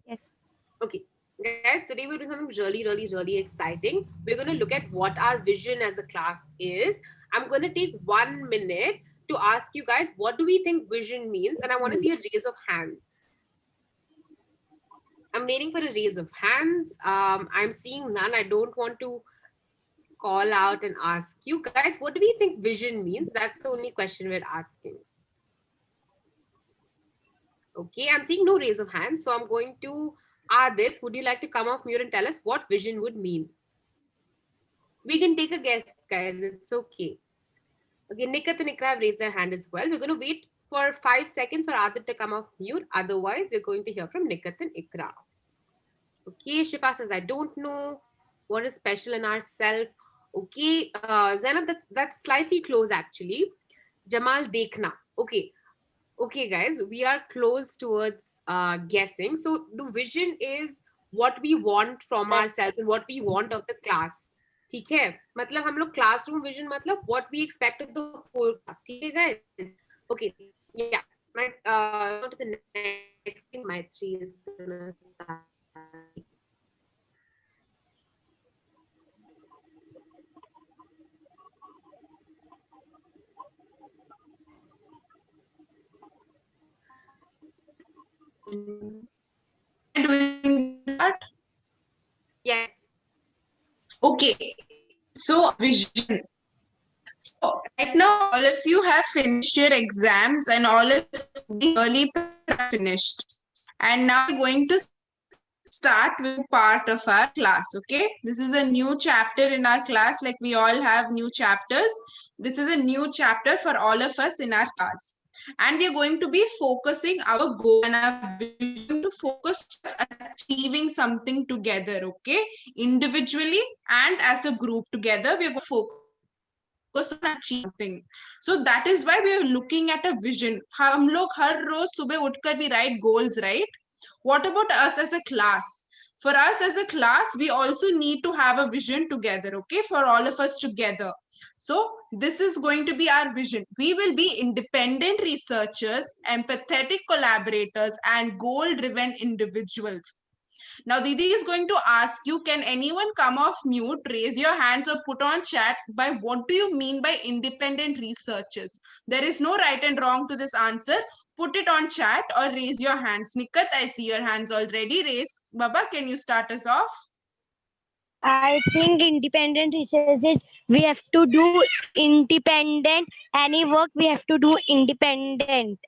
Yes. Okay. Guys, today we're doing something really, really, really exciting. We're going to look at what our vision as a class is. I'm going to take 1 minute to ask you guys, what do we think vision means? And I want to see a raise of hands. I'm waiting for a raise of hands. I'm seeing none. I don't want to call out and ask you guys, what do we think vision means? That's the only question we're asking. Okay, I'm seeing no raise of hands. So I'm going to Adit. Would you like to come off mute and tell us what vision would mean? We can take a guess, guys. It's okay. Okay, Nikat and Ikra have raised their hand as well. We're going to wait for 5 seconds for Adit to come off mute. Otherwise, we're going to hear from Nikat and Ikra. Okay, Shifa says, I don't know what is special in ourself. Okay, Zainab, that's slightly close actually. Jamal Dekhna. Okay, okay, guys, we are close towards guessing. So the vision is what we want from ourselves and what we want of the class. ठीक है मतलब हम लोग classroom vision मतलब what we expect of the whole class. ठीक है guys. Okay, yeah. My on to the next thing. My tree is gonna start. Doing that? Yes. Okay, so vision. So right now, all of you have finished your exams and all of the early finished. And now we're going to start with part of our class. Okay, this is a new chapter in our class. Like we all have new chapters. This is a new chapter for all of us in our class. And we are going to be focusing our goal and our vision to focus on achieving something together. Okay, individually and as a group together, we are going to focus on achieving something. So that is why we are looking at a vision. हम लोग हर रोज सुबह उठकर we write goals, right? What about us as a class? For us as a class, we also need to have a vision together, okay? For all of us together. So this is going to be our vision. We will be independent researchers, empathetic collaborators, and goal-driven individuals. Now, Didi is going to ask you, can anyone come off mute, raise your hands or put on chat by what do you mean by independent researchers? There is no right and wrong to this answer. Put it on chat or raise your hands. Nikat, I see your hands already raised. Baba, can you start us off? I think independent research is we have to do independent. Any work we have to do independent.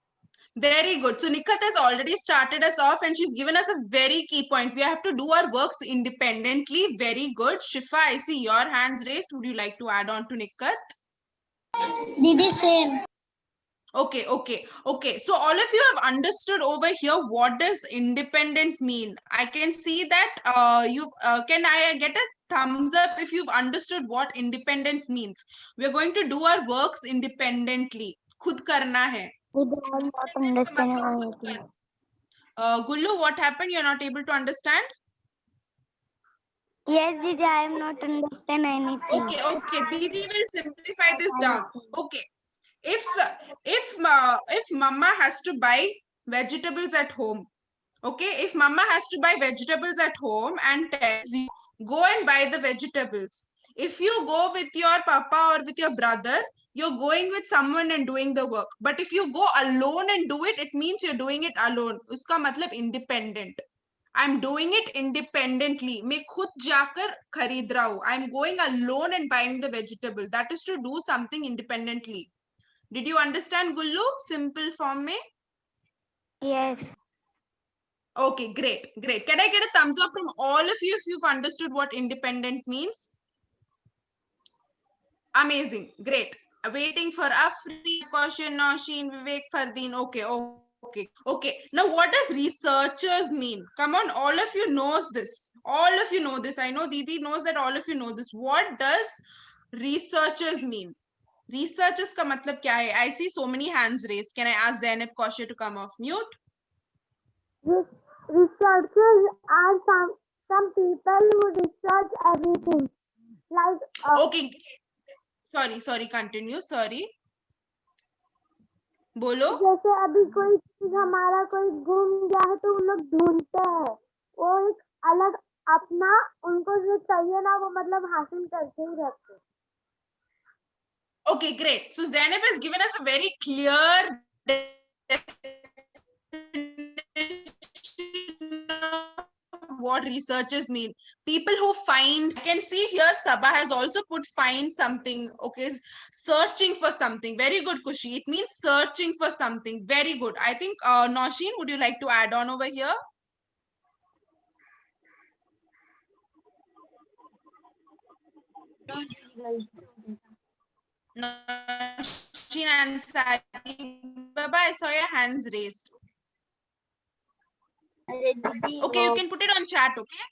Very good. So Nikat has already started us off and she's given us a very key point. We have to do our works independently. Very good. Shifa, I see your hands raised. Would you like to add on to Nikat? Didi, same. Okay. So all of you have understood over here what does independent mean. I can see that you can I get a thumbs up if you've understood what independence means. We're going to do our works independently. खुद करना है. Didi, I am not understanding anything. Gullu, what happened? You're not able to understand? Yes, Didi, I am not understand anything. Okay. Didi will simplify this down. Okay. If mama has to buy vegetables at home, okay, if mama has to buy vegetables at home and tells you go and buy the vegetables, if you go with your papa or with your brother, you're going with someone and doing the work. But if you go alone and do it, it means you're doing it alone. Uska matlab independent. I'm doing it independently. मैं खुद जाकर खरीद रहा हूँ. I'm going alone and buying the vegetable. That is to do something independently. Did you understand, Gullu? Simple form में? Yes. Okay, great. Can I get a thumbs up from all of you if you've understood what independent means? Amazing. Great. Waiting for Afri, Koshin, Noshin, Vivek, Fardeen. Okay. Now, what does researchers mean? Come on, all of you knows this. All of you know this. I know Didi knows that all of you know this. What does researchers mean? Researchers का मतलब क्या है? I see so many hands raised. Can I ask Zainab Kaushik to come off mute? Researchers are some people who research everything. Like Okay. Sorry. Continue. Sorry. बोलो. जैसे अभी कोई चीज हमारा कोई गुम गया है तो हम लोग ढूंढते हैं को जो चाहिए ना वो मतलब हासिल करके ही रहते हैं। Okay, great. So Zainab has given us a very clear definition of what researchers mean. People who find, I can see here Sabha has also put find something. Okay, searching for something. Very good, Kushi. It means searching for something. Very good. I think Nausheen, would you like to add on over here? Nausheen and Sally. Baba, I saw your hands raised. Okay, you can put it on chat, okay?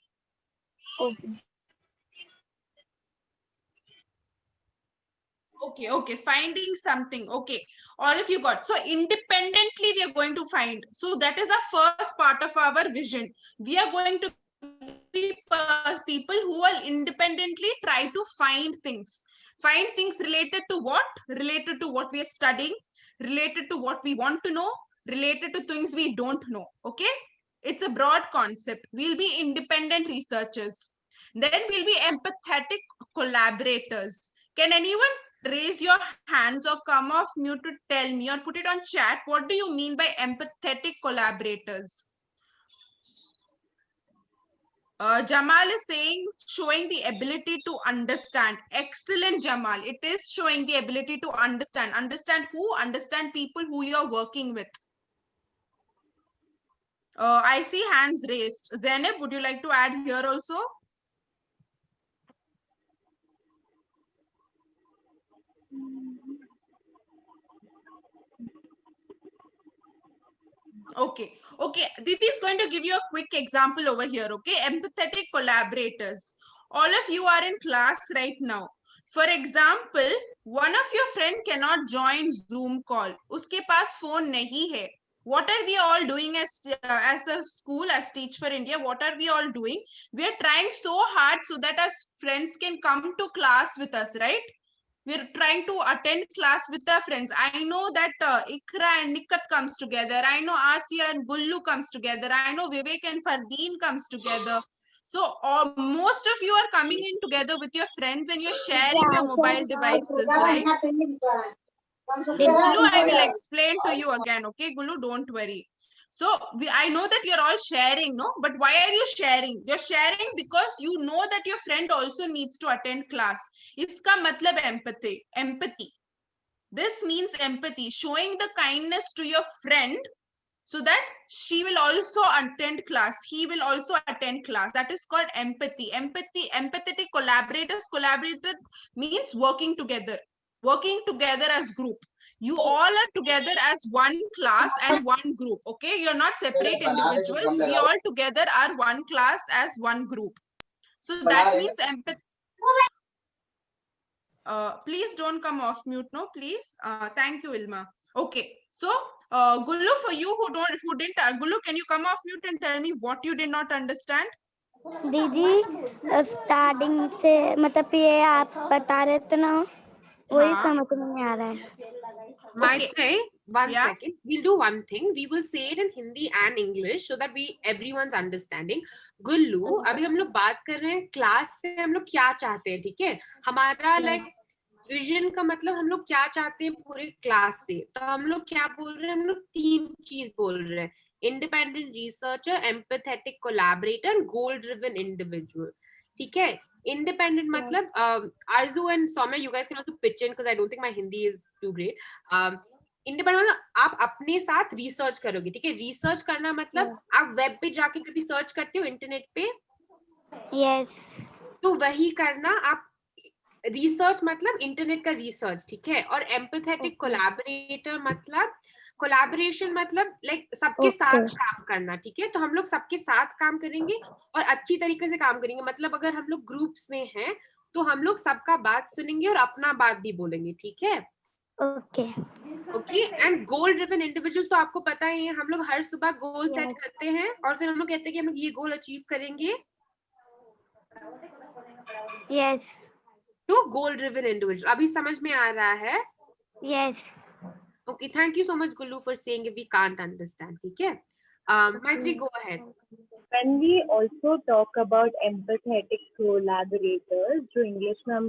Okay, finding something. Okay, all of you got. So independently we are going to find. So that is our first part of our vision. We are going to be people who will independently try to find things. Find things related to what? Related to what we are studying, related to what we want to know, related to things we don't know. Okay, it's a broad concept. We'll be independent researchers. Then we'll be empathetic collaborators. Can anyone raise your hands or come off mute to tell me or put it on chat? What do you mean by empathetic collaborators? Jamal is saying, showing the ability to understand. Excellent, Jamal. It is showing the ability to understand. Understand who? Understand people who you're working with. I see hands raised. Zainab, would you like to add here also? Okay. Didi is going to give you a quick example over here. Okay. Empathetic collaborators. All of you are in class right now. For example, one of your friend cannot join Zoom call. Uske paas phone nahi hai. What are we all doing as a school, as Teach for India? What are we all doing? We are trying so hard so that our friends can come to class with us, right? We're trying to attend class with our friends. I know that Ikra and Nikat comes together. I know Asya and Gullu comes together. I know Vivek and Fardeen comes togetger. So most of you are coming in together with your friends and you're sharing your mobile devices, right? Gullu, I will explain to you again. Okay, Gullu, don't worry. So I know that you're all sharing, no? But why are you sharing? You're sharing because you know that your friend also needs to attend class. Iska matlab empathy. Empathy. This means empathy, showing the kindness to your friend so that she will also attend class. He will also attend class. That is called empathy. Empathetic collaborators. Collaborator means working together. Working together as group. You all are together as one class and one group. Okay, you're not separate individuals. We all together are one class as one group. So that means empathy. Please don't come off mute, no, please. Thank you, Ilma. Okay, so Gullu, for you who didn't, Gullu, can you come off mute and tell me what you did not understand? दीदी starting से मतलब ये आप बता रहे थे ना वही हाँ. समझ में नहीं आ रहा है. Maitreyi, one Yeah. second. We'll do one thing. We will say it in Hindi and English so that everyone's understanding. Gullu, अभी हम लोग बात कर रहे हैं क्लास से हम लोग क्या चाहते हैं, ठीक है? हमारा लाइक विजन का मतलब हम लोग क्या चाहते हैं पूरे क्लास से. तो हम लोग क्या बोल रहे हैं? हम लोग 3 चीज बोल रहे हैं. इंडिपेंडेंट रिसर्चर, एम्पैथेटिक कोलैबोरेटर, गोल ड्रिवन इंडिविजुअल. ठीक है? Independent मतलब Arzu and Soumya, you guys can also pitch in because I don't think my Hindi is too great. Independent मतलब आप अपने साथ रिसर्च करोगे, ठीक है? रिसर्च करना मतलब आप वेब पे जाके कभी सर्च करते हो इंटरनेट पे? यस. तो वही करना. आप रिसर्च मतलब इंटरनेट का रिसर्च, ठीक है? और एम्पैथेटिक कोलैबोरेटर मतलब कोलैबोरेशन मतलब लाइक सबके साथ काम करना, ठीक है? तो हम लोग सबके साथ काम करेंगे और अच्छी तरीके से काम करेंगे. मतलब अगर हम लोग ग्रुप्स में हैं तो हम लोग सबका बात सुनेंगे और अपना बात भी बोलेंगे, ठीक है? Okay. Okay. And goal driven individuals तो आपको पता ही है, हम लोग हर सुबह गोल सेट करते हैं और फिर हम लोग कहते हैं कि हम ये गोल अचीव करेंगे. यस. तो गोल ड्रिवन इंडिविजुअल अभी समझ में आ रहा है? Yes. Okay, thank you so much, Gullu, for saying if we can't understand. ठीक है? Maitri, go ahead. when we also talk about empathetic collaborators, जो English में हम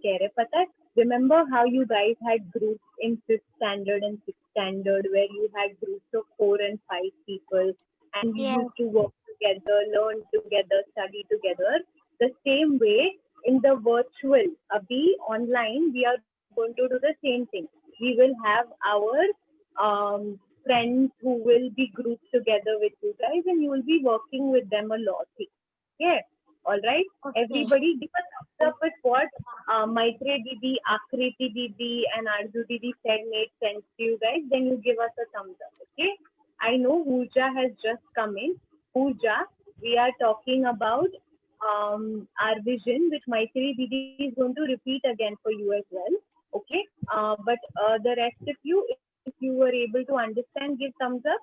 कह रहे पता है, remember how you guys had groups in 5th standard and 6th standard where you had groups of 4 and 5 people and we Yes. used to work together, learn together, study together. The same way in the virtual, abhi online, we are going to do the same thing. We will have our friends who will be grouped together with you guys and you will be working with them a lot. Yeah, all right. Okay. Everybody give a thumbs up with what Maitre Didi, Akriti Didi and Arzu Didi said made sense to you guys. Then you give us a thumbs up, okay? I know Pooja has just come in. Pooja, we are talking about our vision, which Maitri Didi is going to repeat again for you as well. Okay, but the rest of you, if you were able to understand, give thumbs up.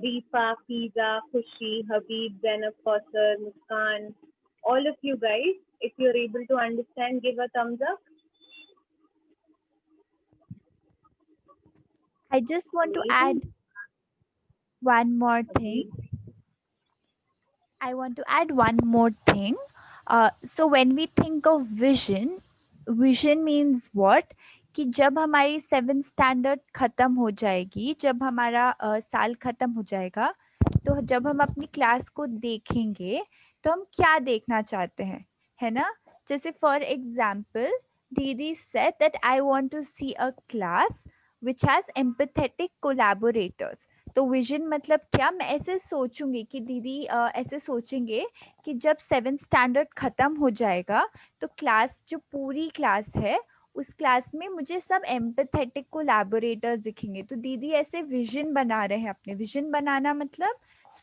Rifa, Fiza, Khushi, Habib, Zainab, Kausar, Muskan, all of you guys, if you're able to understand, give a thumbs up. I just want to Amazing. add one more thing. I want to add one more thing. So when we think of vision, vision means what? कि जब हमारी 7th standard खत्म हो जाएगी, जब हमारा साल खत्म हो जाएगा, तो जब हम अपनी क्लास को देखेंगे तो हम क्या देखना चाहते हैं, है ना? जैसे फॉर एग्जाम्पल दीदी said that I want to see a class which has empathetic collaborators. तो विजन मतलब क्या? मैं ऐसे सोचूंगी कि दीदी ऐसे सोचेंगे कि जब 7th स्टैंडर्ड ख़त्म हो जाएगा तो क्लास, जो पूरी क्लास है, उस क्लास में मुझे सब एम्पैथेटिक कोलैबोरेटर्स दिखेंगे. तो दीदी ऐसे विजन बना रहे हैं अपने. विजन बनाना मतलब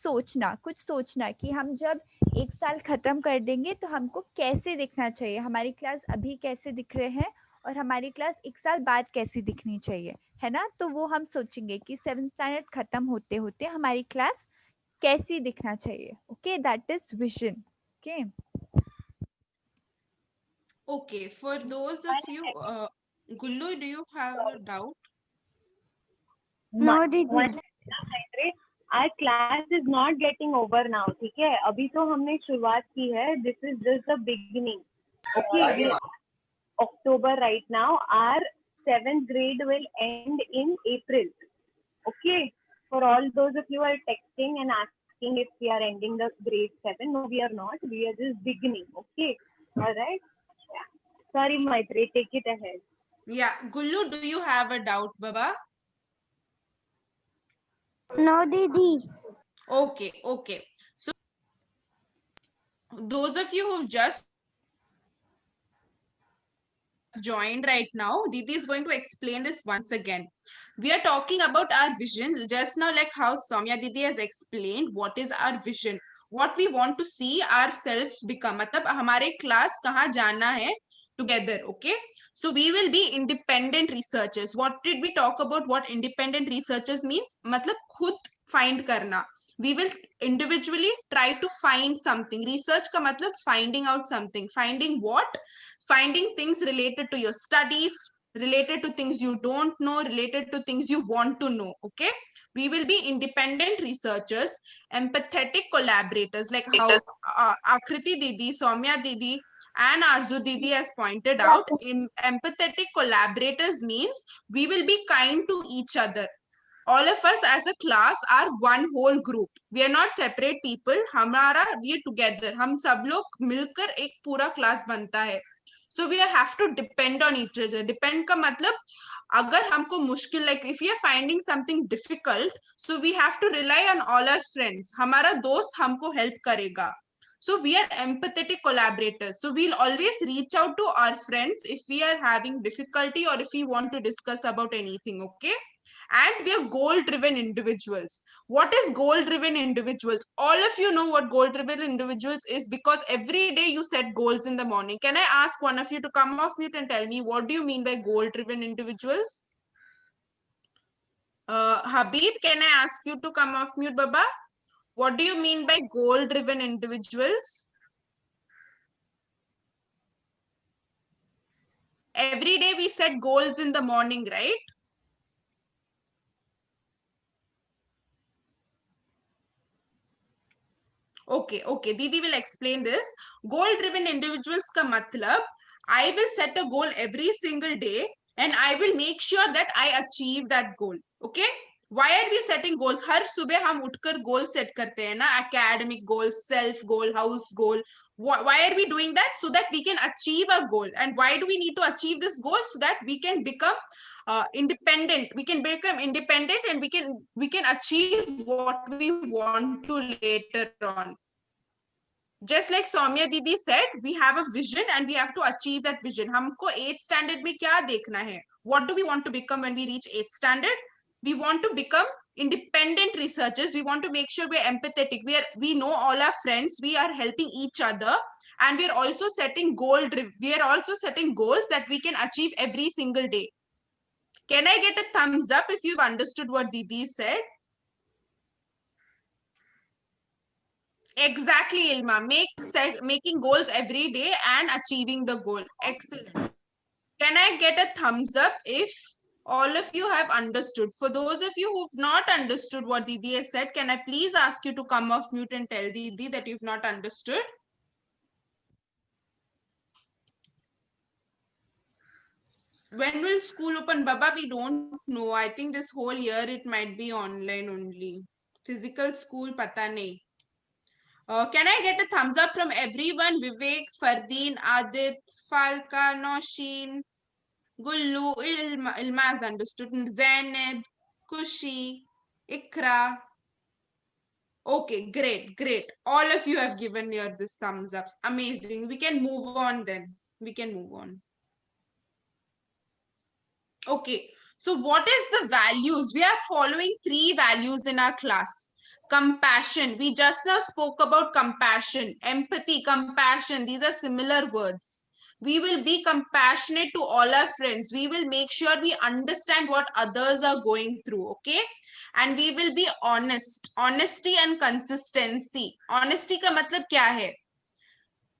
सोचना, कुछ सोचना कि हम जब 1 साल ख़त्म कर देंगे तो हमको कैसे दिखना चाहिए, हमारी क्लास अभी कैसे दिख रहे हैं और हमारी क्लास 1 साल बाद कैसी दिखनी चाहिए, है ना? तो वो हम सोचेंगे कि 7th स्टैंडर्ड खत्म होते होते हमारी क्लास कैसी दिखना चाहिए. Okay, that is vision. Okay. Okay, for those of you, Gullu, do you have a doubt? No, Didi. Maitre, our class is not getting over now. ठीक है, अभी तो हमने शुरुआत की है. This is just the beginning. Okay, October right now. Our 7th grade will end in April. Okay, for all those of you who are texting and asking if we are ending the grade 7, no, we are not. We are just beginning. Okay, all right. Yeah. Sorry, Maitre, take it ahead. Yeah, Gullu, do you have a doubt, Baba? No, Didi. Okay, okay. So those of you who've just joined right now, Didi is going to explain this once again. We are talking about our vision just now, like how Soumya Didi has explained what is our vision, what we want to see ourselves become. मतलब हमारे class कहाँ जाना है together. Okay, so we will be independent researchers. What did we talk about? What independent researchers means? मतलब खुद find करना. We will individually try to find something. Research का मतलब finding out something. Finding what? Finding things related to your studies, related to things you don't know, related to things you want to know. Okay, we will be independent researchers, empathetic collaborators, like how Akriti Didi, Soumya Didi and Arzu Didi has pointed out. In empathetic collaborators means we will be kind to each other. All of us as a class are one whole group. We are not separate people. हमारा we are together. हम सब लोग मिलकर एक पूरा class बनता है. So we have to depend on each other. Depend का मतलब अगर हमको मुश्किल, like if we are finding something difficult, so we have to rely on all our friends. हमारा दोस्त हमको help करेगा. So we are empathetic collaborators. So we'll always reach out to our friends if we are having difficulty or if we want to discuss about anything. Okay. And we are goal-driven individuals. What is goal-driven individuals? All of you know what goal-driven individuals is because every day you set goals in the morning. Can I ask one of you to come off mute and tell me what do you mean by goal-driven individuals? Habib, can I ask you to come off mute, Baba? What do you mean by goal-driven individuals? Every day we set goals in the morning, right? Okay. Didi will explain this. Goal-driven individuals ka matlab, I will set a goal every single day and I will make sure that I achieve that goal. Okay? Why are we setting goals? हर सुबह हम उठकर goal set करते हैं ना, academic goal, self goal, house goal. Why are we doing that? So that we can achieve a goal. And why do we need to achieve this goal? So that we can become independent. We can become independent and we can achieve what we want to later on. Just like Soumya Didi said, we have a vision and we have to achieve that vision. हमको 8th standard में क्या देखना है? What do we want to become when we reach 8th standard? We want to become independent researchers. We want to make sure we are empathetic. We know all our friends. We are helping each other, and we are also setting We are also setting goals that we can achieve every single day. Can I get a thumbs up if you've understood what Didi said? Exactly, Ilma. Making goals every day and achieving the goal. Excellent. Can I get a thumbs up if all of you have understood? For those of you who've not understood what Didi has said, can I please ask you to come off mute and tell Didi that you've not understood? When will school open, Baba? We don't know. I think this whole year it might be online only. Physical school, pata nahi. Can I get a thumbs up from everyone? Vivek, Fardeen, Adit, Falka, Noshin, Gullu, Ilma has understood, Zainab, Kushi, Ikra. Okay, great. All of you have given your this thumbs up. Amazing. We can move on then. We can move on. Okay, so what is the values? We are following 3 values in our class. Compassion. We just now spoke about compassion. Empathy, compassion. These are similar words. We will be compassionate to all our friends. We will make sure we understand what others are going through. Okay. And we will be honest. Honesty and consistency. Honesty ka matlab kya hai?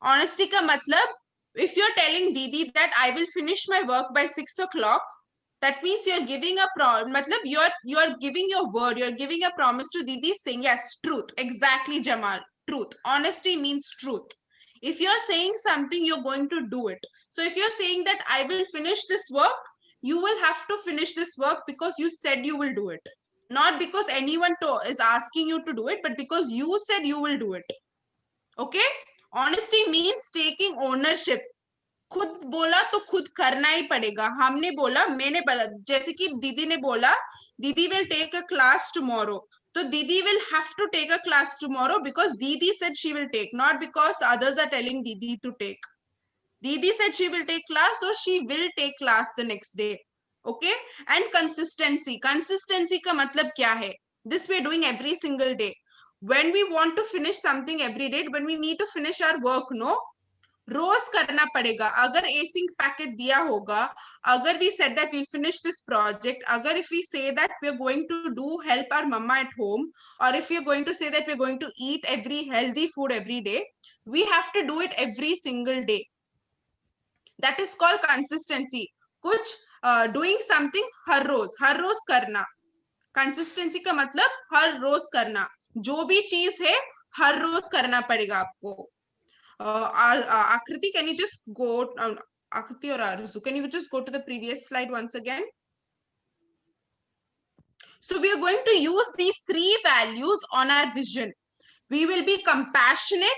Honesty ka matlab, if you're telling Didi that I will finish my work by 6 o'clock, that means you're giving a you're giving your word, you're giving a promise to Didi saying, yes, truth. Exactly, Jamal. Truth. Honesty means truth. If you're saying something, you're going to do it. So if you're saying that I will finish this work, you will have to finish this work because you said you will do it. Not because anyone is asking you to do it, but because you said you will do it. Okay? Honesty means taking ownership. खुद बोला तो खुद करना ही पड़ेगा. हमने बोला, मैंने बोला, जैसे कि दीदी ने बोला, दीदी will take a class tomorrow. So Didi will have to take a class tomorrow because Didi said she will take, not because others are telling Didi to take. Didi said she will take class, so she will take class the next day. Okay? And consistency. Consistency ka matlab kya hai? This we are doing every single day. When we want to finish something every day, when we need to finish our work, no? रोज करना पड़ेगा. अगर async packet दिया होगा, अगर we said that we'll finish this project, अगर if we say that we're going to do help our mama at home, or if we're going to say that we're going to eat every healthy food every day, we have to do it every single day. That is called consistency. कुछ doing something हर रोज करना. Consistency का मतलब हर रोज करना. जो भी चीज है हर रोज करना पड़ेगा आपको. Akriti, can you just go, Akriti or Arzu, can you just go to the previous slide once again? So we are going to use these 3 values on our vision. We will be compassionate,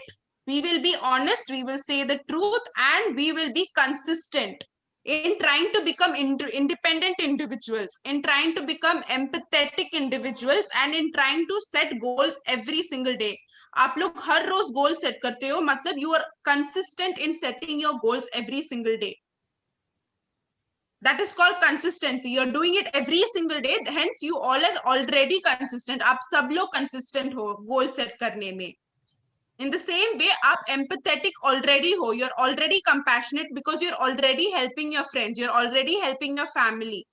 we will be honest, we will say the truth, and we will be consistent in trying to become independent individuals, in trying to become empathetic individuals, and in trying to set goals every single day. आप लोग हर रोज goal set करते हो, मतलब you are consistent in setting your goals every single day. That is called consistency. You're doing it every single day, hence you all are already consistent. आप सब लोग consistent हो goal set करने में. In the same way, आप empathetic already ho. You're already compassionate because you're already helping your friends. You're already helping your family.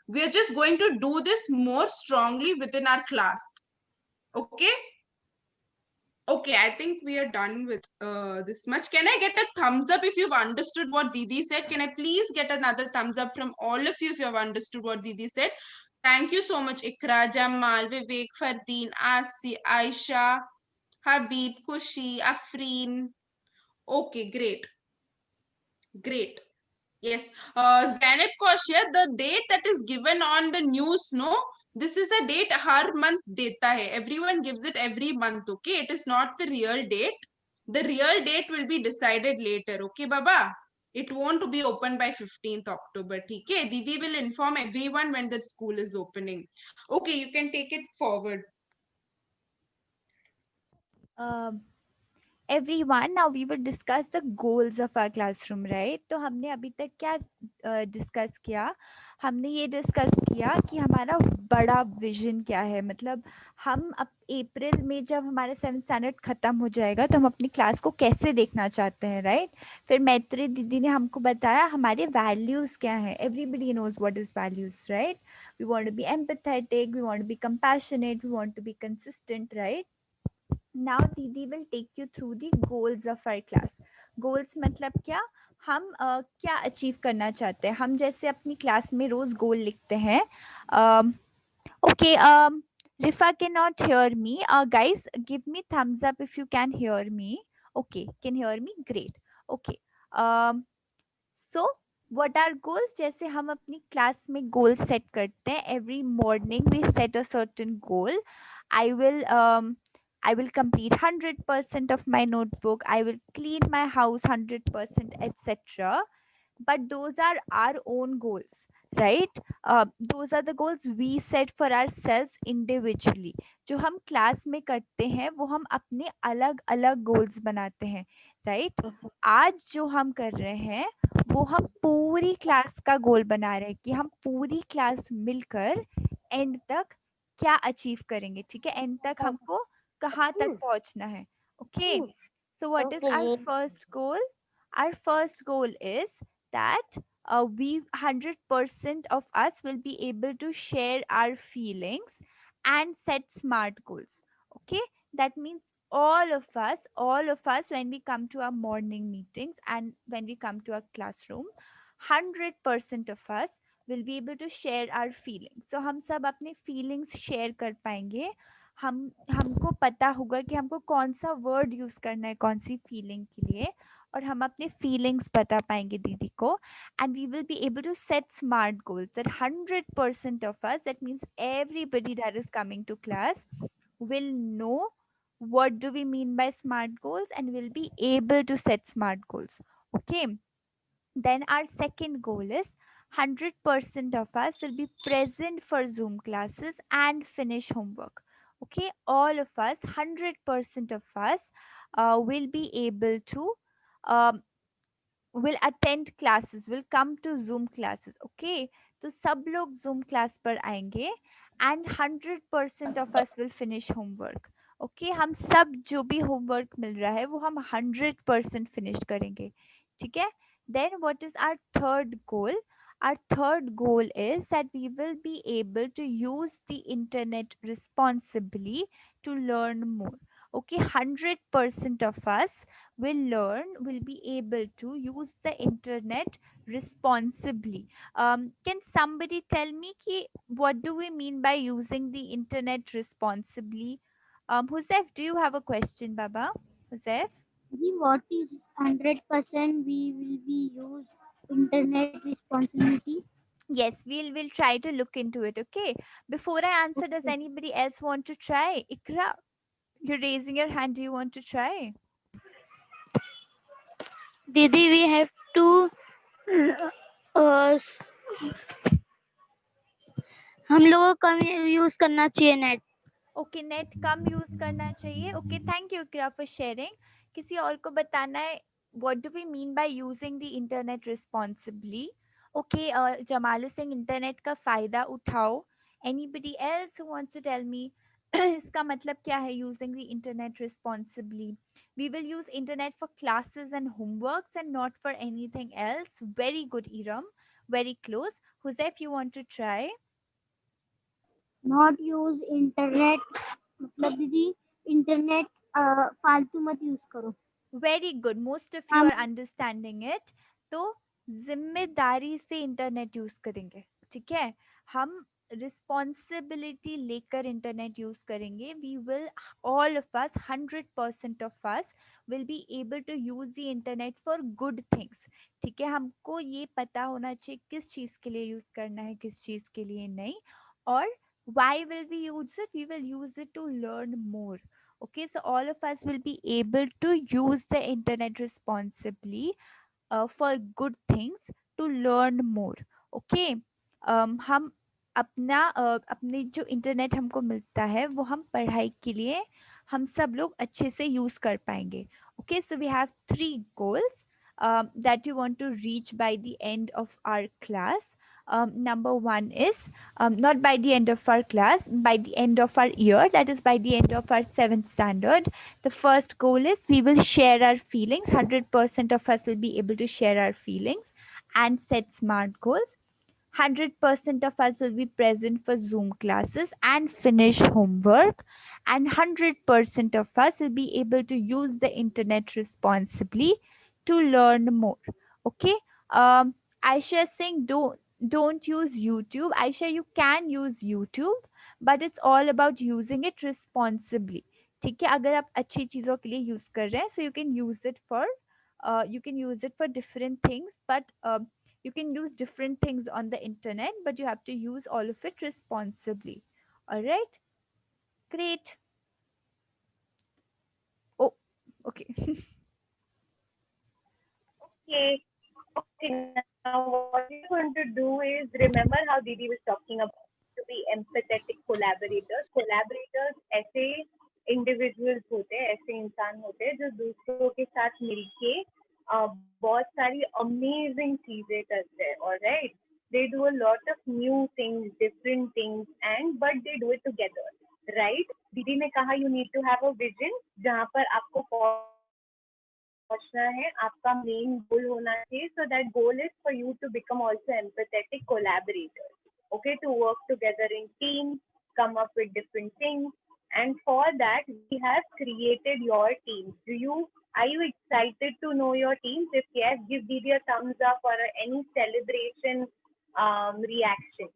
We are just going to do this more strongly within our class. Okay? Okay, I think we are done with this much. Can I get a thumbs up if you've understood what Didi said? Can I please get another thumbs up from all of you if you have understood what Didi said? Thank you so much, Ikra, Jamal, Vivek, Fardeen, Asi, Aisha, Habib, Kushi, Afreen. Okay, great. Great. Yes. Zainab Kaushia, the date that is given on the news, no, this is a date har month deta hai. Everyone gives it every month, okay? It is not the real date. The real date will be decided later, okay, Baba? It won't be open by 15th October, okay? Didi will inform everyone when the school is opening. Okay, you can take it forward. Everyone, now we will discuss the goals of our classroom, right? तो हमने अभी तक क्या discuss किया? हमने ये discuss किया कि हमारा बड़ा विजन क्या है, मतलब हम अब अप्रैल में जब हमारा 7th स्टैंडर्ड खत्म हो जाएगा तो हम अपनी क्लास को कैसे देखना चाहते हैं, राइट? फिर मैत्री दीदी ने हमको बताया हमारे वैल्यूज क्या हैं. Everybody knows what is values, right? We want to be empathetic, we want to be compassionate, we want to be consistent, right? Now दीदी will take you through the goals of our class. Goals मतलब क्या? हम क्या achieve करना चाहते हैं. हम जैसे अपनी क्लास में रोज गोल लिखते हैं. Okay, Rifa cannot hear me. Guys, give me thumbs up if you can hear me. Okay, can hear me? Great. Okay. So what are goals? जैसे हम अपनी क्लास में गोल सेट करते हैं. Every morning we set a certain goal. I will complete 100% of my notebook. I will clean my house 100%, etc. But those are our own goals, right? Those are the goals we set for ourselves individually. जो हम class में करते हैं वो हम अपने अलग अलग गोल्स बनाते हैं, right? आज जो हम कर रहे हैं वो हम पूरी क्लास का गोल बना रहे हैं कि हम पूरी क्लास मिलकर एंड तक क्या अचीव करेंगे. ठीक है, एंड तक हमको कहाँ तक पहुंचना है. Okay, so what is our first goal? Our first goal is that we 100% of us will be able to share our feelings and set smart goals. Okay, that means all of us when we come to our morning meetings and when we come to our classroom, 100% of us will be able to share our feelings. So हम सब अपने feelings share कर पाएंगे. हमको पता होगा कि हमको कौन सा वर्ड यूज करना है कौन सी फीलिंग के लिए, और हम अपने फीलिंग्स बता पाएंगे दीदी को. And we will be able to set smart goals that 100% of us, that means everybody that is coming to class will know what do we mean by smart goals and will be able to set smart goals. Okay, then our second goal is 100% of us will be present for Zoom classes and finish homework. Okay, all of us, 100% of us will be able to um, will attend classes, will come to Zoom classes. Okay, तो सब लोग Zoom class पर आएंगे and 100% of us will finish homework. Okay, हम सब जो भी homework मिल रहा है वो हम 100% finish करेंगे. ठीक है. Then what is our third goal? Our third goal is that we will be able to use the internet responsibly to learn more. Okay, 100% of us will be able to use the internet responsibly. Can somebody tell me ki, what do we mean by using the internet responsibly? Huzef, do you have a question, Baba? Huzef? What is 100% we will be use internet responsibility? Yes, we'll try to look into it. Okay, before I answer, does anybody else want to try? Ikra, you're raising your hand. Do you want to try? Didi, we have to uh, हम लोगों को कम use करना चाहिए net. Okay, net कम use करना चाहिए. Okay, thank you Iqra for sharing. किसी और को बताना है what do we mean by using the internet responsibly? Okay, Jamal Singh, internet का फायदा उठाओ. Anybody else who wants to tell me इसका मतलब क्या है using the internet responsibly? We will use internet for classes and homeworks and not for anything else. Very good Iram, very close. Huzaif, you want to try? Not use internet मतलब दीदी internet फालतू मत use करो. Very good, most of you are understanding it. तो जिम्मेदारी से internet use करेंगे. ठीक है, हम रिस्पॉन्सिबिलिटी लेकर इंटरनेट यूज करेंगे, we will, all of us, 100% of us will be able to use the internet for good things. ठीक है, हमको ये पता होना चाहिए किस चीज के लिए यूज करना है, किस चीज के लिए नहीं. और why will we use it? We will use it to learn more. Okay, so all of us will be able to use the internet responsibly for good things, to learn more. Okay, हम अपने जो internet हमको मिलता है वो हम पढ़ाई के लिए हम सब लोग अच्छे से यूज कर पाएंगे. Okay, so we have 3 goals that we want to reach by the end of our class. Number 1 is, not by the end of our class, by the end of our year, that is by the end of our 7th standard. The first goal is we will share our feelings. 100% of us will be able to share our feelings and set smart goals. 100% of us will be present for Zoom classes and finish homework. And 100% of us will be able to use the internet responsibly to learn more. Okay. Aisha is saying don't use YouTube. Aisha, you can use YouTube, but it's all about using it responsibly. ठीक है, अगर आप अच्छी चीज़ों के लिए use कर रहे हैं, so you can use it for different things, but you can use different things on the internet, but you have to use all of it responsibly. All right, great. Oh, okay. Okay. Okay. Now, what we're going to do is, remember how Didi was talking about to be empathetic collaborators. Collaborators ऐसे individuals होते हैं, ऐसे इंसान होते हैं जो दूसरों के साथ मिलके बहुत सारी amazing चीजें करते हैं. Alright, they do a lot of new things, different things, but they do it together. Right? दीदी ने कहा you need to have a vision जहाँ पर आपको पहुंचना है, आपका मेन गोल होना चाहिए. So that goal is for you to become also empathetic collaborators. Okay, to work together in teams, come up with different things, and for that we have created your teams. Are you excited to know your teams? If yes, give Didi a thumbs up or any celebration reaction.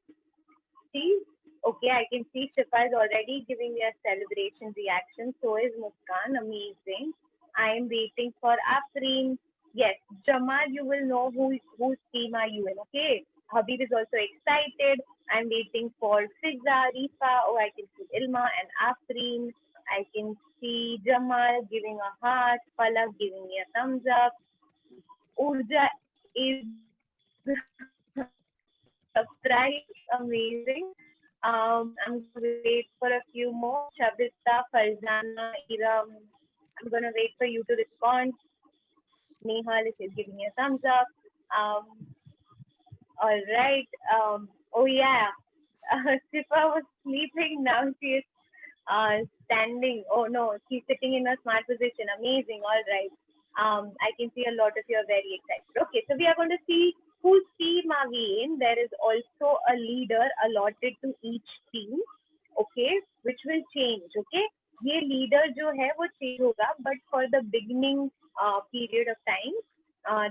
See, okay, I can see Shifa is already giving me a celebration reaction. So is Muskan. Amazing. I am waiting for Afreen. Yes, Jamal, you will know whose team are you in. Okay, Habib is also excited. I'm waiting for Fizza, Rifa. Oh, I can see Ilma and Afreen. I can see Jamal giving a heart. Palak giving me a thumbs up. Urja is surprised. Amazing. I'm going to wait for a few more. Shabista, Farzana, Iram. I'm going to wait for you to respond. Nehal is giving me a thumbs up. All right. Oh, yeah. Sifa was sleeping. Now she is standing. Oh, no. She's sitting in a smart position. Amazing. All right. I can see a lot of you are very excited. Okay. So we are going to see whose team are we in. There is also a leader allotted to each team. Okay. Which will change. Okay. ये leader जो है वो change होगा, but for the beginning period of time,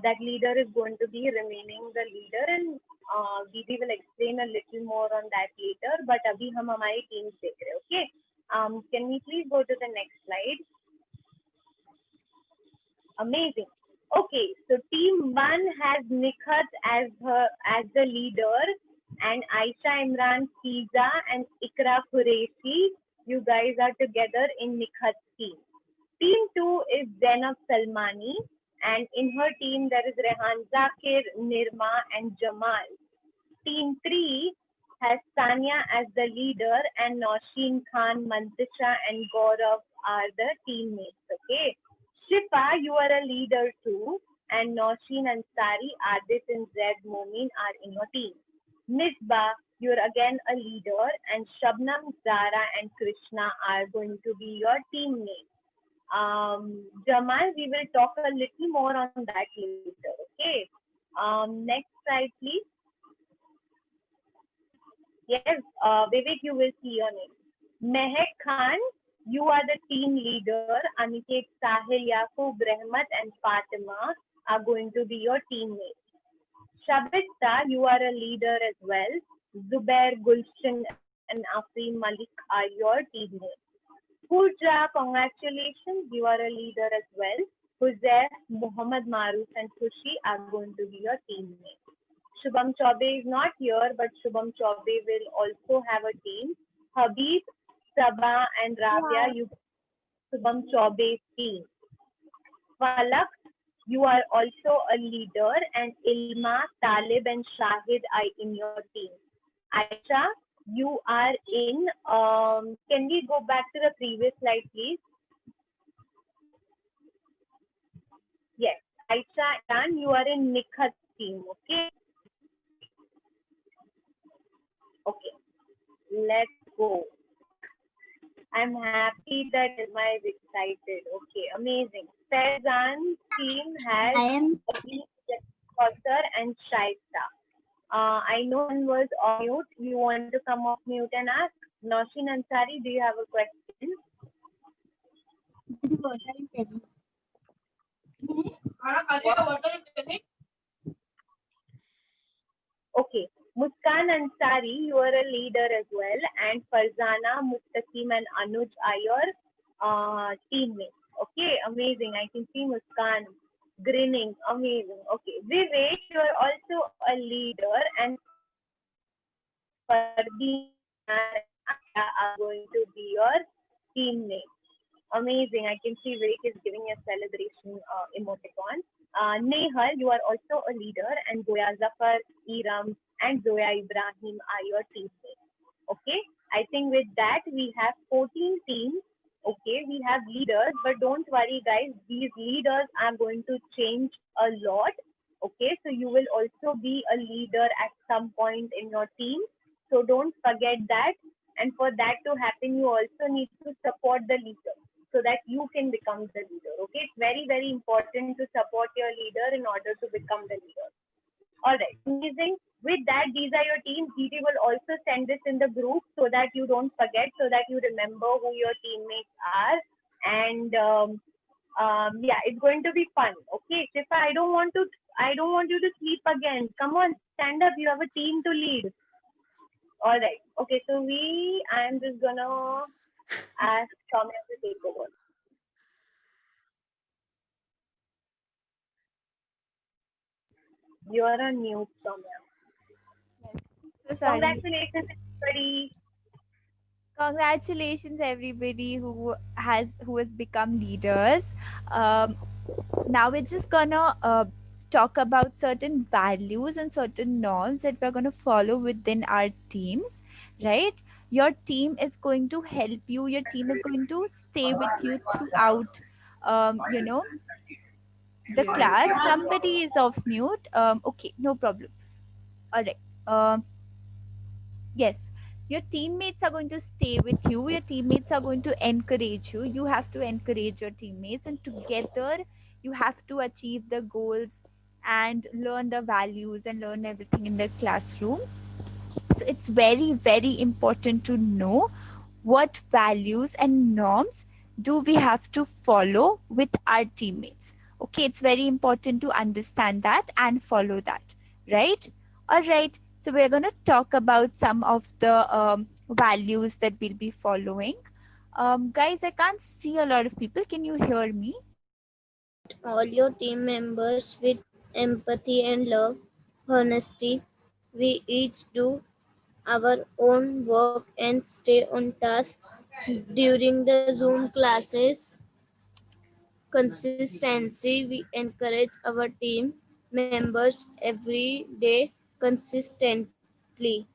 that leader is going to be remaining the leader, and Didi will explain a little more on that later. But अभी हम हमारी teams देख रहे हैं, okay? Can we please go to the next slide? Amazing. Okay, so team 1 has Nikhat as the leader, and Aisha Imran, Fiza, and Ikra Qureshi. You guys are together in Nikhat's team. Team 2 is Zainab Salmani, and in her team there is Rehan Zakir, Nirma, and Jamal. Team 3 has Tanya as the leader, and Nausheen Khan, Mantisha, and Gaurav are the teammates. Okay. Shifa, you are a leader too, and Nausheen Ansari, Adit, and Zed Momin are in your team. Misbah, you're again a leader, and Shabnam, Zara, and Krishna are going to be your teammates. Jamal, we will talk a little more on that later. Okay. Next slide, please. Yes, Vivek, you will see your name. Mehak Khan, you are the team leader. Aniket, Sahil, Yaqub, Rahmat, and Fatima are going to be your teammates. Shabista, you are a leader as well. Zubair, Gulshan, and Afreen Malik are your teammates. Pooja, congratulations, you are a leader as well. Huzair, Muhammad Maruf, and Khushi are going to be your teammates. Shubham Chaube is not here, but Shubham Chaube will also have a team. Habib, Sabah, and Rabia, you Shubham Chaube's team. Falak, you are also a leader, and Ilma, Talib, and Shahid are in your team. Aisha, you are in. Can we go back to the previous slide, please? Yes, Aisha, and you are in Nikhat's team. Okay. Okay. Let's go. I'm happy that Ilma is excited. Okay, amazing. Faizan's team has Kauthar and Shaista. I know one was on mute. You want to come off mute and ask? Noshin Ansari, do you have a question? Okay. Muskan Ansari, you are a leader as well. And Farzana, Mustaqim, and Anuj are your teammates. Okay, amazing. I can see Muskan grinning. Amazing. Okay. Vivek, you are also a leader. And Fardeen and Aya are going to be your teammates. Amazing. I can see Vivek is giving a celebration emoticon. Nehal, you are also a leader, and Goya Zafar, Iram, and Zoya Ibrahim are your teammates. Okay, I think with that we have 14 teams. Okay, we have leaders, but don't worry, guys. These leaders are going to change a lot. Okay, so you will also be a leader at some point in your team. So don't forget that. And for that to happen, you also need to support the leader so that you can become the leader. Okay, it's very, very important to support your leader in order to become the leader. All right, amazing. With that, these are your teams. Didi will also send this in the group so that you don't forget, so that you remember who your teammates are. And yeah, it's going to be fun. Okay, Shifa, I don't want you to sleep again. Come on, stand up. You have a team to lead. All right. Okay, so I'm just gonna ask Soumya to take over. You are on mute, Soumya. So sorry. Congratulations, everybody. Congratulations, everybody who has become leaders. Now we're just gonna talk about certain values and certain norms that we're gonna follow within our teams, right? Your team is going to help you. Your team is going to stay with you throughout. The class. Somebody is off mute. Okay, no problem. All right. Yes, your teammates are going to stay with you. Your teammates are going to encourage you. You have to encourage your teammates, and together you have to achieve the goals and learn the values and learn everything in the classroom. So it's very, very important to know what values and norms do we have to follow with our teammates. Okay, it's very important to understand that and follow that, right? All right, so we're going to talk about some of the values that we'll be following. Guys, I can't see a lot of people. Can you hear me? All your team members with empathy and love, honesty. We each do our own work and stay on task during the Zoom classes. Consistency. We encourage our team members every day consistently.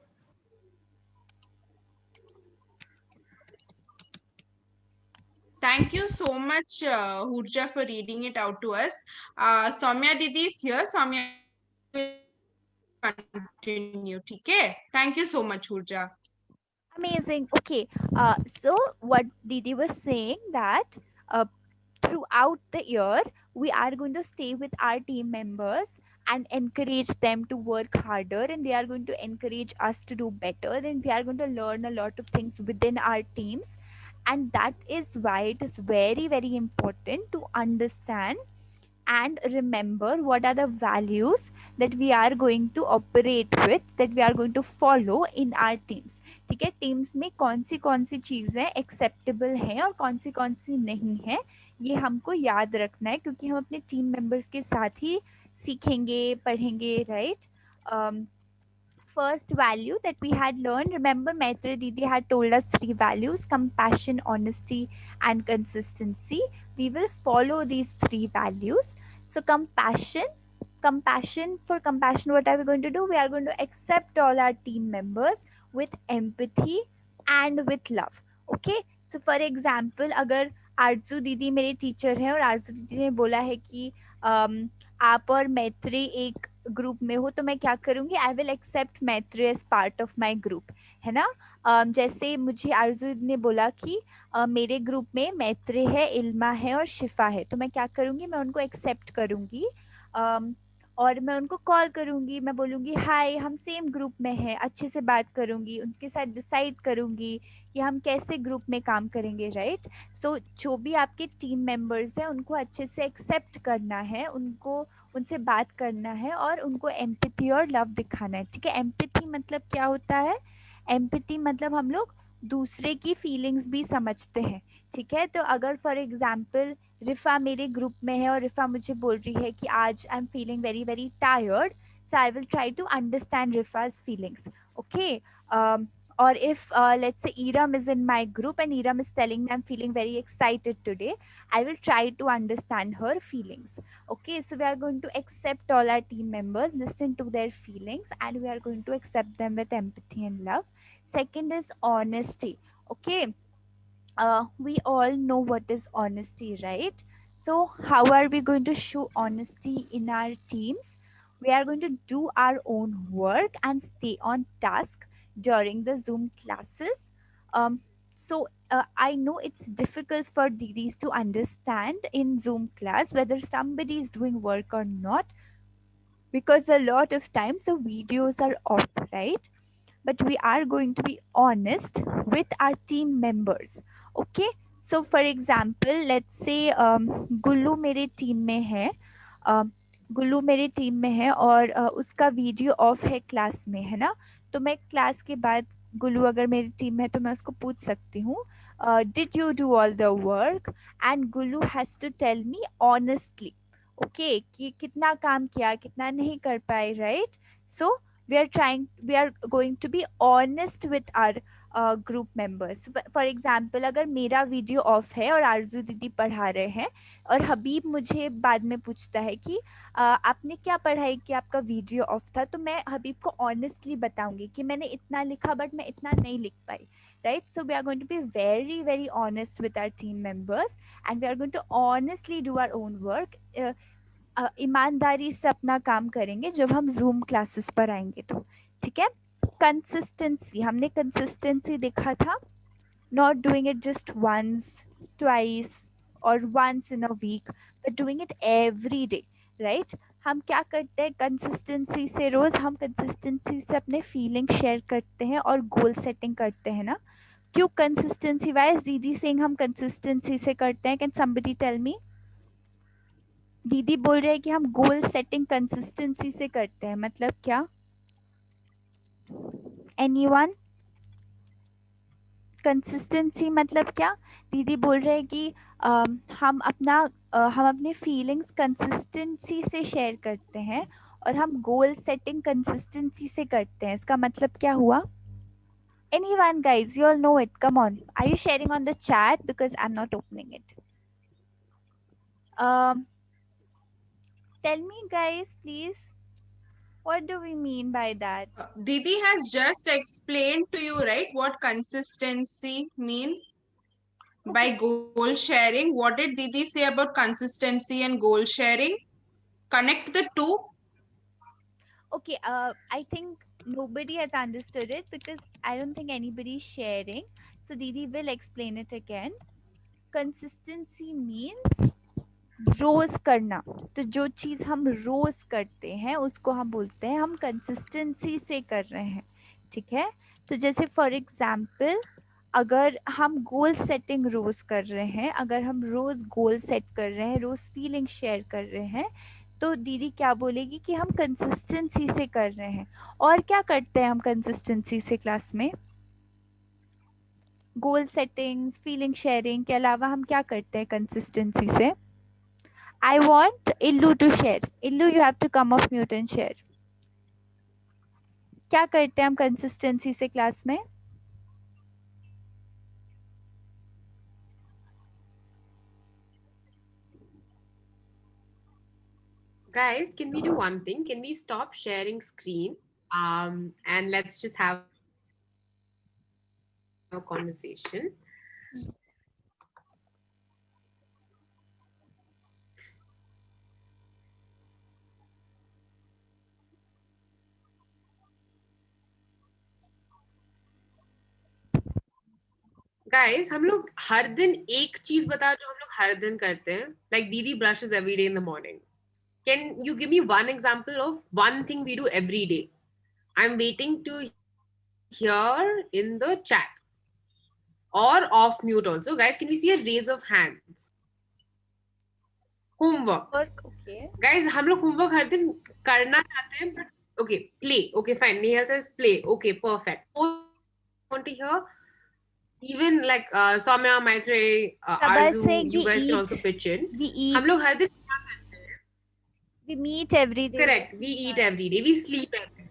Thank you so much, Hurja, for reading it out to us. Soumya Didi is here. Soumya will continue. Okay? Thank you so much, Hurja. Amazing. Okay. So what Didi was saying that uh, throughout the year, we are going to stay with our team members and encourage them to work harder, and they are going to encourage us to do better, and we are going to learn a lot of things within our teams. And that is why it is very, very important to understand and remember what are the values that we are going to operate with, that we are going to follow in our teams. ठीक है, teams में कौन सी चीजें acceptable हैं और कौन सी नहीं है, ये हमको याद रखना है, क्योंकि हम अपने टीम मेंबर्स के साथ ही सीखेंगे, पढ़ेंगे, right. First value that we had learned, remember Maitri Didi had told us 3 values: compassion, honesty and consistency. We will follow these 3 values. So compassion, for compassion, what are we going to do? We are going to accept all our team members with empathy and with love. Okay, so for example, अगर आरजू दीदी मेरे teacher हैं और आरजू दीदी ने बोला है कि आप और मैत्री एक ग्रुप में हो, तो मैं क्या करूंगी, I will accept Maitri as part of my group, है ना. जैसे मुझे आरजू ने बोला कि मेरे ग्रुप में मैत्री है, इल्मा है और शिफा है, तो मैं क्या करूंगी, मैं उनको एक्सेप्ट करूंगी और मैं उनको कॉल करूंगी, मैं बोलूंगी हाय, हम सेम ग्रुप में हैं, अच्छे से बात करूंगी, उनके साथ डिसाइड करूंगी कि हम कैसे ग्रुप में काम करेंगे, राइट. सो जो भी आपके टीम मेंबर्स हैं उनको अच्छे से एक्सेप्ट करना है, उनको उनसे बात करना है और उनको एम्पैथी और लव दिखाना है. ठीक है, एम्पैथी मतलब क्या होता है, एम्पैथी मतलब हम लोग दूसरे की फीलिंग्स भी समझते हैं. ठीक है, तो अगर फॉर एग्जाम्पल रिफा मेरे ग्रुप में है और रिफा मुझे बोल रही है कि आज I am feeling very very tired, so I will try to understand Rifa's feelings. Okay, or if let's say Iram is in my group and Iram is telling me I'm feeling very excited today, I will try to understand her feelings. Okay, so we are going to accept all our team members, listen to their feelings, and we are going to accept them with empathy and love. Second is honesty. Okay, we all know what is honesty, right? So how are we going to show honesty in our teams? We are going to do our own work and stay on task during the Zoom classes. So I know it's difficult for didis to understand in Zoom class whether somebody is doing work or not, because a lot of times the videos are off, right? But we are going to be honest with our team members. Okay, so for example, let's say गुल्लू मेरे team में है, गुल्लू मेरे team में है और उसका video of है class में, है ना. तो मैं क्लास के बाद, गुल्लू अगर मेरी टीम में है तो मैं उसको पूछ सकती हूँ did you do all the work, and Gullu has to tell me honestly, okay, कि कितना काम किया, कितना नहीं कर पाए, right. So we are going to be honest with our group members. For example, अगर मेरा वीडियो ऑफ है और आरजू दीदी पढ़ा रहे हैं और हबीब मुझे बाद में पूछता है कि आपने क्या पढ़ाई कि आपका वीडियो ऑफ था, तो मैं हबीब को ऑनेस्टली बताऊंगी कि मैंने इतना लिखा बट मैं इतना नहीं लिख पाई, right? So we are going to be very very honest with our team members and we are going to honestly do our own work. ईमानदारी से अपना काम करेंगे जब हम जूम क्लासेस पर आएंगे तो. ठीक है, कंसिस्टेंसी, हमने कंसिस्टेंसी देखा था, not doing it just once, twice और once in a week, but doing it every day, right. हम क्या करते हैं कंसिस्टेंसी से, रोज हम कंसिस्टेंसी से अपने फीलिंग शेयर करते हैं और गोल सेटिंग करते हैं ना. क्यों कंसिस्टेंसी, वाई इज दीदी सेइंग हम कंसिस्टेंसी से करते हैं? Can somebody tell me? दीदी बोल रहे हैं कि हम गोल सेटिंग कंसिस्टेंसी से करते हैं, मतलब क्या? एनीवन? कंसिस्टेंसी मतलब क्या? दीदी बोल रहे हैं कि हम अपने फीलिंग्स कंसिस्टेंसी से शेयर करते हैं और हम गोल सेटिंग कंसिस्टेंसी से करते हैं. इसका मतलब क्या हुआ? Anyone guys, you all know it, come on, are you sharing on the chat because I'm not opening it? Tell me guys please, what do we mean by that? Didi has just explained to you, right, what consistency mean by goal sharing. What did Didi say about consistency and goal sharing? Connect the two. Okay, I think nobody has understood it because I don't think anybody is sharing. So Didi will explain it again. Consistency means रोज करना. तो जो चीज हम रोज करते हैं उसको हम बोलते हैं हम कंसिस्टेंसी से कर रहे हैं. ठीक है, तो जैसे फॉर एग्जाम्पल अगर हम गोल सेटिंग रोज कर रहे हैं, अगर हम रोज गोल सेट कर रहे हैं, रोज फीलिंग शेयर कर रहे हैं, तो दीदी क्या बोलेगी कि हम कंसिस्टेंसी से कर रहे हैं। और क्या करते हैं हम कंसिस्टेंसी से क्लास में? गोल सेटिंग्स, फीलिंग शेयरिंग के अलावा हम क्या करते हैं कंसिस्टेंसी से? I want Illu to share. Illu, you have to come off mute and share. क्या करते हैं हम कंसिस्टेंसी से क्लास में? Guys, can we do one thing? Can we stop sharing screen and let's just have a conversation? Guys, हम लोग हर दिन एक चीज बताओ जो हम लोग हर दिन करते हैं. Like Didi brushes every day in the morning. Can you give me one example of one thing we do every day? I'm waiting to hear in the chat or off mute also. Guys, can we see a raise of hands? Homework. Okay. Guys, हम लोग homework हर दिन करना चाहते हैं, but okay, play. Okay, fine. Nehal says play. Okay, perfect. Want to hear? Even like Soumya, Maitreyi, Sabah Arzu, saying you we guys can eat. also pitch in. We eat. हम लोग हर दिन क्या करते हैं? We meet every day. Correct. We eat every day. We sleep every day.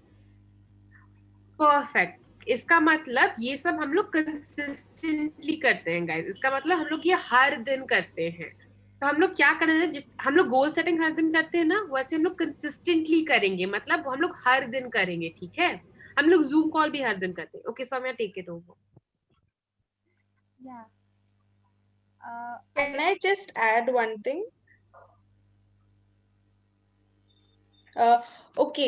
Perfect. इसका मतलब ये सब हम लोग कंसिस्टेंटली करते हैं गाइस. इसका मतलब हम लोग ये हर दिन करते हैं. तो हम लोग क्या करना है, हम लोग गोल सेटिंग हर दिन करते हैं ना, वैसे हम लोग कंसिस्टेंटली करेंगे. मतलब हम लोग हर दिन करेंगे. ठीक है? हम लोग जूम कॉल भी हर दिन करते हैं. Okay Saumya, take it over. Yeah. Can I just add one thing? Okay.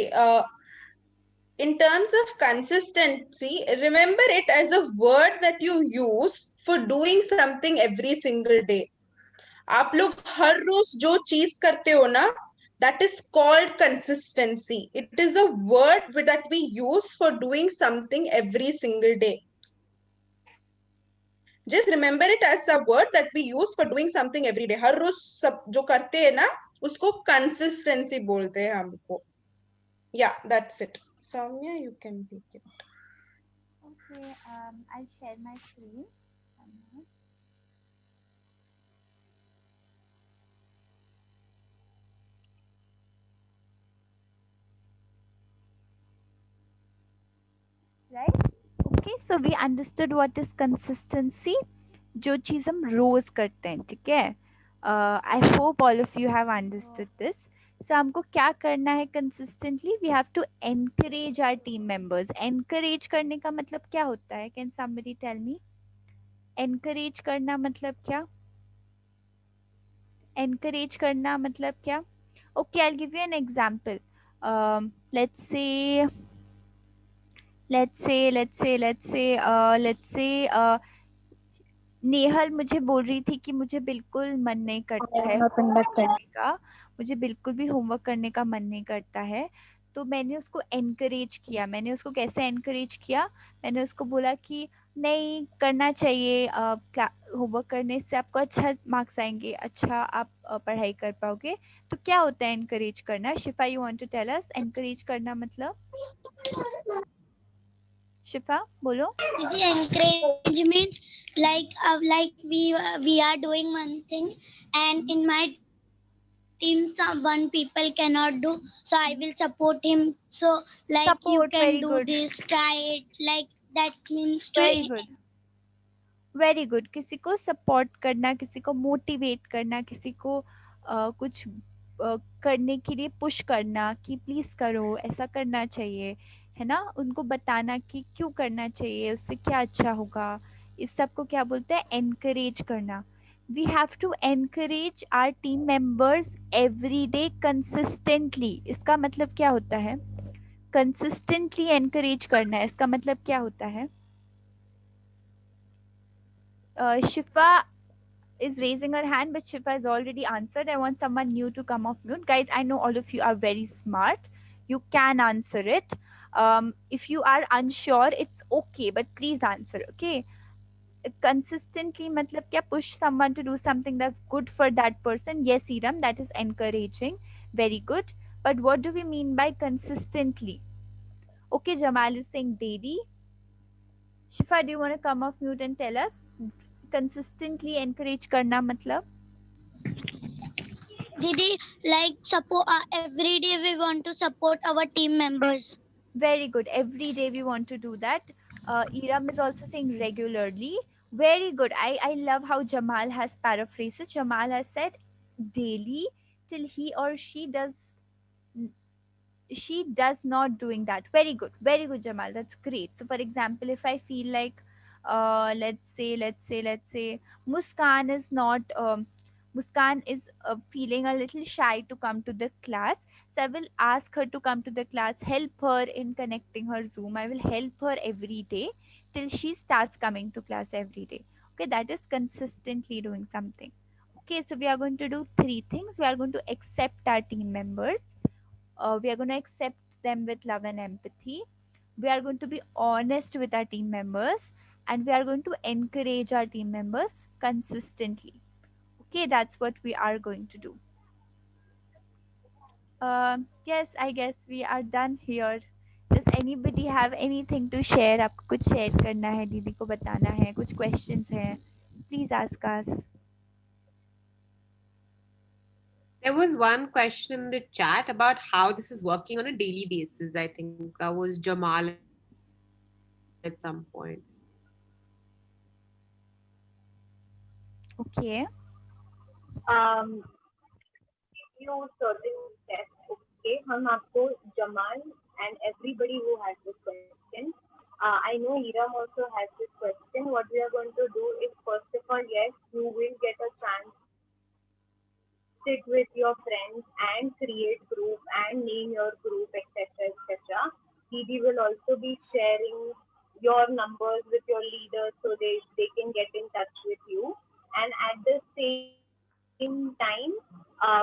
In terms of consistency, remember it as a word that you use for doing something every single day. आप लोग हर रोज जो चीज करते हो ना, that is called consistency. It is a word that we use for doing something every single day. Just remember it as a word that we use for doing something every day. हर रोज सब जो करते हैं ना, उसको consistency बोलते हैं हमको. Yeah, that's it. Soumya, you can take it. Okay. I'll share my screen. Right? Okay, so we understood what is consistency. जो चीज हम रोज करते हैं, ठीक है? I hope all of you have understood this. So हमको क्या करना है consistently? We have to encourage our team members. Encourage करने का मतलब क्या होता है? Can somebody tell me? Encourage करना मतलब क्या? एनकरेज करना मतलब क्या? Okay, I will give you an example. Let's say Nehal मुझे बोल रही थी कि मुझे बिल्कुल मन नहीं करता है करने का, मुझे बिल्कुल भी होमवर्क करने का मन नहीं करता है. तो मैंने उसको एनकरेज किया. मैंने उसको कैसे एनकरेज किया? मैंने उसको बोला कि नहीं करना चाहिए, होमवर्क करने से आपको अच्छा मार्क्स आएंगे, अच्छा आप पढ़ाई कर पाओगे. तो क्या होता है एनकरेज करना? Shifa, you want to tell us encourage करना मतलब? शिफा बोलो. Encourage means like we are doing one thing, and in my team some one people cannot do, so I will support him. So like Support, you can very do good. this, try it. Like that means to very good, very good. किसी को support करना, किसी को motivate करना, किसी को कुछ करने के लिए पुश करना कि प्लीज करो, ऐसा करना चाहिए, है ना? उनको बताना कि क्यों करना चाहिए, उससे क्या अच्छा होगा. इस सब को क्या बोलते हैं? एनकरेज करना. We have to encourage our team members every day consistently. इसका मतलब क्या होता है? कंसिस्टेंटली एनकरेज करना है, इसका मतलब क्या होता है? Shifa is raising her hand, but Shifa has already answered. I want someone new to come off mute. Guys, I know all of you are very smart. You can answer it. If you are unsure, it's okay, but please answer, okay? consistently matlab kya? Push someone to do something that's good for that person. Yes, Iram, that is encouraging. Very good. But what do we mean by consistently? Okay, Jamal is saying daily. Shifa, do you want to come off mute and tell us? Consistently encourage karna matlab? Didi, like support every day we want to support our team members. Very good. Every day we want to do that. Iram is also saying regularly. Very good. I love how Jamal has paraphrases. Jamal has said daily till he or she does not doing that. Very good, Jamal. That's great. So for example, if I feel like let's say Muskan is not Muskan is feeling a little shy to come to the class, so I will ask her to come to the class, help her in connecting her Zoom. I will help her every day till she starts coming to class every day. Okay, that is consistently doing something. Okay, so we are going to do three things. We are going to accept our team members. We are going to accept them with love and empathy. We are going to be honest with our team members, and we are going to encourage our team members consistently. Okay, that's what we are going to do. Yes, I guess we are done here. Does anybody have anything to share? आपको कुछ share करना है, दीदी को बताना है, कुछ questions हैं? Please ask us. There was one question in the chat about how this is working on a daily basis. I think that was Jamal at some point. Okay. You certain steps. Okay, हम आपको Jamal and everybody who has this question. I know Iram also has this question. What we are going to do is, first of all, yes, you will get a chance sit with your friends and create group and name your group, etc., etc. Didi will also be sharing your numbers with your leaders so they can get in touch with you. And at the same time,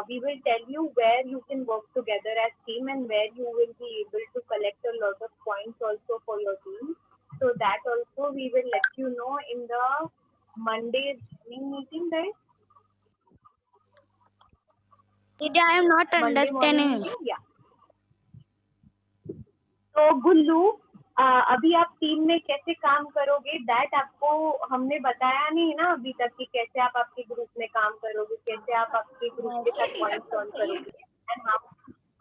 we will tell you where you can work together as team and where you will be able to collect a lot of points also for your team. So that also we will let you know in the Monday's meeting, guys. Didi, I am not Monday morning understanding. meeting, yeah. तो गुल्लू अभी आप team में कैसे काम करोगे, that आपको हमने बताया नहीं ना अभी तक कि कैसे आप आपके ग्रुप में काम करोगे, कैसे आप आपके ग्रुप के साथ पॉइंट्स ऑन करोगे एंड हाउ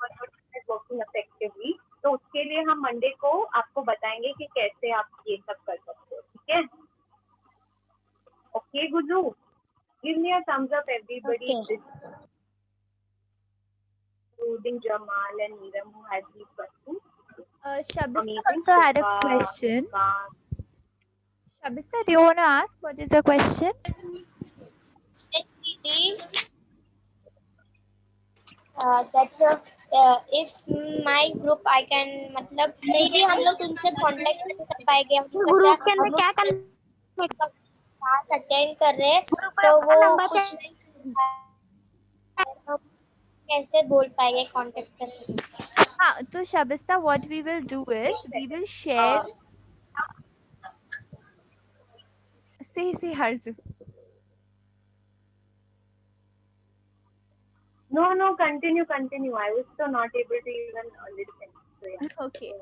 वर्किंग इफेक्टिवली. तो उसके लिए हम मंडे को आपको बताएंगे कि कैसे आप ये सब कर सकते हो. ठीक है? Okay Gullu, give me a thumbs up everybody, including Jamal and Neeram who had these questions. Shabista also had a question. Shabista, do you want to ask what is the question? that if my group I can मतलब दीदी हम लोग उनसे contact नहीं कर पाएंगे. Group के अंदर क्या करना क्लास अटेंड कर रहे हैं तो वो कुछ नहीं हम कैसे बोल पाएंगे, कांटेक्ट कर सकते. हाँ, तो Shabista, what we will do is we will share. Say Harzu. No, continue. I was still not able to even listen. So, yeah. Okay.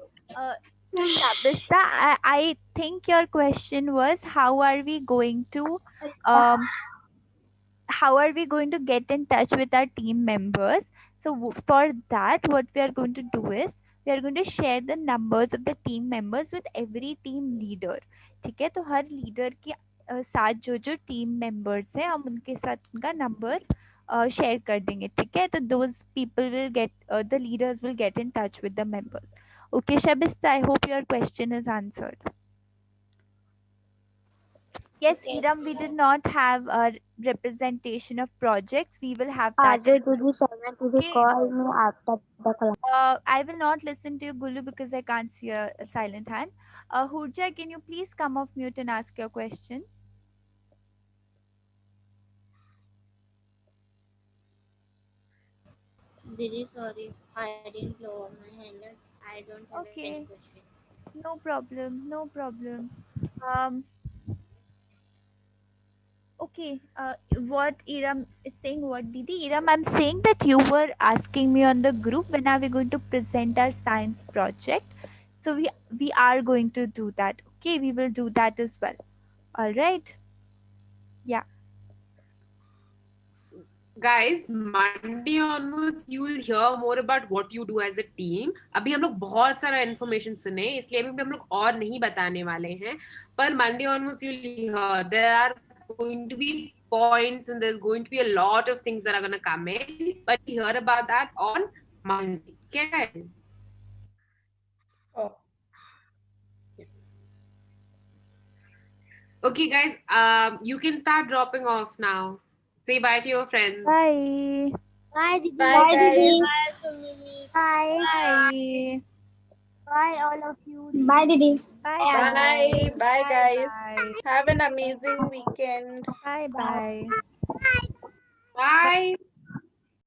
So Shabista, I think your question was how are we going to get in touch with our team members? So for that, what we are going to do is we are going to share the numbers of the team members with every team leader. ठीक है? तो हर leader के साथ जो team members हैं हम उनके साथ उनका नंबर शेयर कर देंगे. ठीक है? तो those people will get the leaders will get in touch with the members. Okay, Shabista, I hope your question is answered. Yes, Okay. Iram, we did not have a representation of projects. We will have that. आगे तुझे समझ तुझे Okay. Call में after the class. I will not listen to you, Gulu, because I can't see a silent hand. Hurja, can you please come off mute and ask your question? Didi, sorry, I didn't lower my hand. I don't have Okay. any question. No problem. Okay. What Iram is saying? What Didi? Iram, I'm saying that you were asking me on the group when are we going to present our science project. So we are going to do that. Okay, we will do that as well. All right. Yeah. Guys, Monday onwards you will hear more about what you do as a team. अभी हम लोग बहुत सारा information सुने, इसलिए अभी हम लोग और नहीं बताने वाले हैं. पर Monday onwards you'll hear there are going to be points and there's going to be a lot of things that are going to come in. But we hear about that on Monday. Okay, guys. Oh. Okay, guys. You can start dropping off now. Say bye to your friends. Bye. Bye, Didi. Bye, guys. Bye. Bye. Bye, all of you. Bye, Didi. Bye. Bye. Bye, guys. Bye. Have an amazing weekend. Bye. Bye. Bye.